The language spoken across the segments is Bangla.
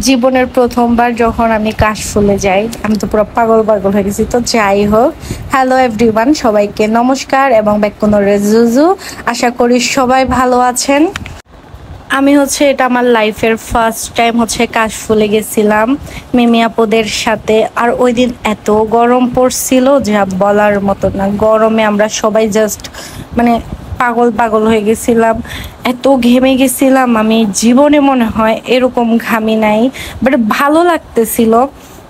জীবনের প্রথমবার যখন আমি কাশফুলে যাই, আমি তো পুরো পাগল পাগল হয়ে গেছি। তো যাই হোক, হ্যালো এভরিওয়ান, সবাইকে নমস্কার এবং ব্যাকুনরে জুজু। আশা করি সবাই ভালো আছেন। আমি এটা আমার লাইফের ফার্স্ট টাইম কাশফুলে গেছিলাম মিমি আপুদের সাথে। আর ওই দিন এত গরম পড়ছিল যা বলার মতো না। গরমে আমরা সবাই জাস্ট মানে পাগল পাগল হয়ে গেছিলাম, এত ঘেমে গেছিলাম। আমি জীবনে মনে হয় এরকম ঘামি নাই, বাট ভালো লাগতেছিল,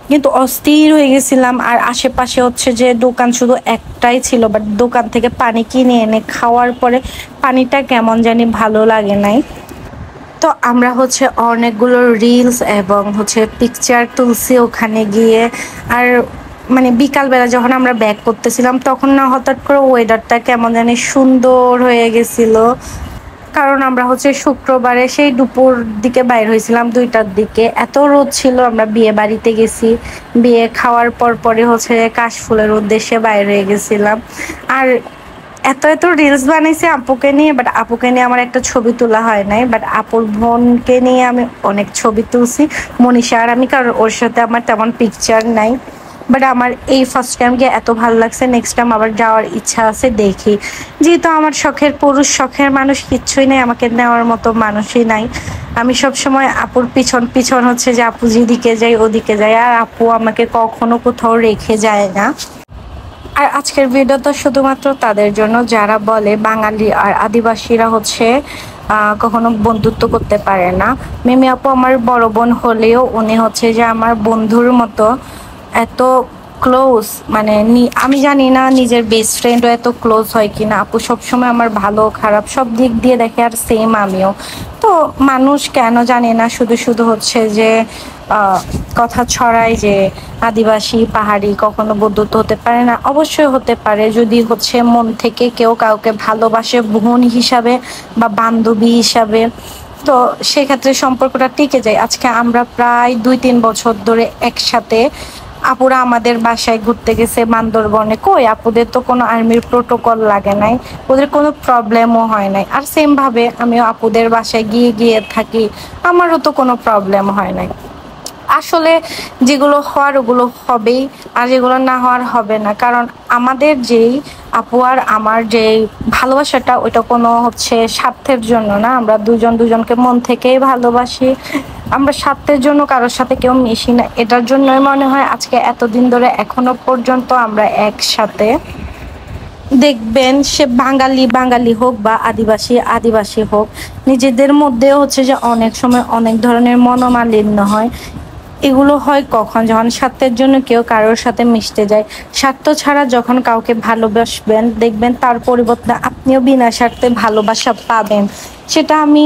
কিন্তু অস্থির হয়ে গেছিলাম। আর আশেপাশে যে দোকান শুধু একটাই ছিল, বাট দোকান থেকে পানি কিনে এনে খাওয়ার পরে পানিটা কেমন জানি ভালো লাগে নাই। তো আমরা অনেকগুলো রিলস এবং পিকচার তুলছি ওখানে গিয়ে। আর বিকালবেলা যখন আমরা ব্যাক করতেছিলাম তখন না হঠাৎ করে ওয়েদারটা কেমন জানি সুন্দর হয়ে গেছিল। কারণ আমরা শুক্রবারে সেই দুপুর দিকে বাইর হয়েছিলাম, 2টার দিকে। এত রোদ ছিল, আমরা বিয়ে বাড়িতে গেছি, বিয়ে খাওয়ার পরে কাশফুলের উদ্দেশ্যে বাইর হয়ে গেছিলাম। আর এত এত রিলস বানাইছি আপুকে নিয়ে, বাট আপুকে নিয়ে আমার একটা ছবি তোলা হয় নাই। বাট আপুর বোনকে নিয়ে আমি অনেক ছবি তুলছি, মনীষা আর আমি, কারণ ওর সাথে আমার তেমন পিকচার নাই। বাট আমার এই ফার্স্ট টাইম গিয়ে এত ভালো লাগছে, নেক্সট টাইম আবার যাওয়ার ইচ্ছা আছে, দেখি। যেহেতু আমার শখের পুরুষ শখের মানুষ কিচ্ছুই নেই, আমাকে নেওয়ার মতো মানুষই নাই। আমি সবসময় আপুর পিছন পিছন যে আপু যেদিকে যাই ওদিকে যাই, আর আপু আমাকে কখনো কোথাও রেখে যায় না। আর আজকের ভিডিওটা শুধুমাত্র তাদের জন্য যারা বলে বাঙালি আর আদিবাসীরা কখনো বন্ধুত্ব করতে পারে না। মিমি আপু আমার বড় বোন হলেও উনি যে আমার বন্ধুর মতো এত ক্লোজ। আমি জানি না নিজের বেস্ট ফ্রেন্ডও এত ক্লোজ হয় কিনা। আপু সবসময় আমার ভালো খারাপ সব দিক দিয়ে দেখে, আর সেম আমিও। তো মানুষ কেন জানি না শুধু শুধু যে কথা ছড়ায় যে আদিবাসী পাহাড়ি কখনো বন্ধুত্ব হতে পারে না। অবশ্যই হতে পারে, যদি মন থেকে কেউ কাউকে ভালোবাসে বোন হিসাবে বা বান্ধবী হিসাবে, তো সেক্ষেত্রে সম্পর্কটা টিকে যায়। আজকে আমরা প্রায় 2-3 বছর ধরে একসাথে। আপুরা আমাদের বাসায় ঘুরতে গেছে বান্দরবনে, কই আপুদের তো কোনো আর্মির প্রোটোকল লাগে নাই, ওদের কোনো প্রবলেমও হয় নাই। আর সেম ভাবে আমিও আপুদের বাসায় গিয়ে থাকি, আমারও তো কোনো প্রবলেম হয় নাই। আসলে যেগুলো হওয়ার ওগুলো হবেই, আর যেগুলো না হওয়ার হবে না। কারণ আমাদের যেই আপু আর আমার যে ভালোবাসাটা, ওইটা কোনো স্বার্থের জন্য না। আমরা দুজনকে মন থেকেই ভালোবাসি, আমরা স্বার্থের জন্য কারোর সাথে কেউ মিশি না। এটার জন্যই মনে হয় আজকে এতদিন ধরে এখনো পর্যন্ত আমরা একসাথে। দেখবেন সে বাঙালি হোক বা আদিবাসী হোক, নিজেদের মধ্যেও যে অনেক সময় অনেক ধরনের মনোমালিন্য হয়। এগুলো হয় কখন, যখন স্বার্থের জন্য কেউ কারোর সাথে মিশতে যায়। স্বার্থ ছাড়া যখন কাউকে ভালোবাসবেন, দেখবেন তার পরিবর্তে আপনিও বিনা স্বার্থে ভালোবাসা পাবেন। সেটা আমি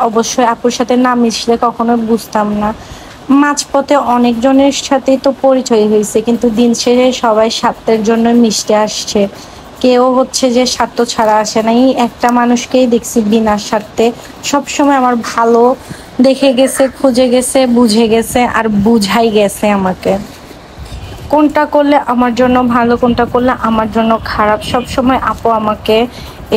অবশ্যই আপুর সাথে না মিশলে কখনো বুঝতাম না। মাঝপথে অনেকজনের সাথেই তো পরিচয় হয়েছে, কিন্তু দিন শেষে সবাই স্বার্থের জন্য মিশতে আসছে। কেউ যে স্বার্থ ছাড়া আসে না। এই একটা মানুষকেই দেখছি বিনা স্বার্থে সবসময় আমার ভালো দেখে গেছে, খুঁজে গেছে, বুঝে গেছে, আর বুঝাই গেছে আমাকে কোনটা করলে আমার জন্য ভালো, কোনটা করলে আমার জন্য খারাপ। সব সময় আপু আমাকে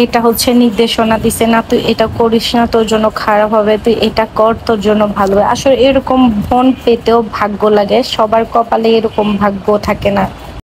এটা নির্দেশনা দিছে, না তুই এটা করিস না, তোর জন্য খারাপ হবে, তুই এটা কর, তোর জন্য ভালো হবে। আসলে এরকম বোন পেতেও ভাগ্য লাগে, সবার কপালে এরকম ভাগ্য থাকে না।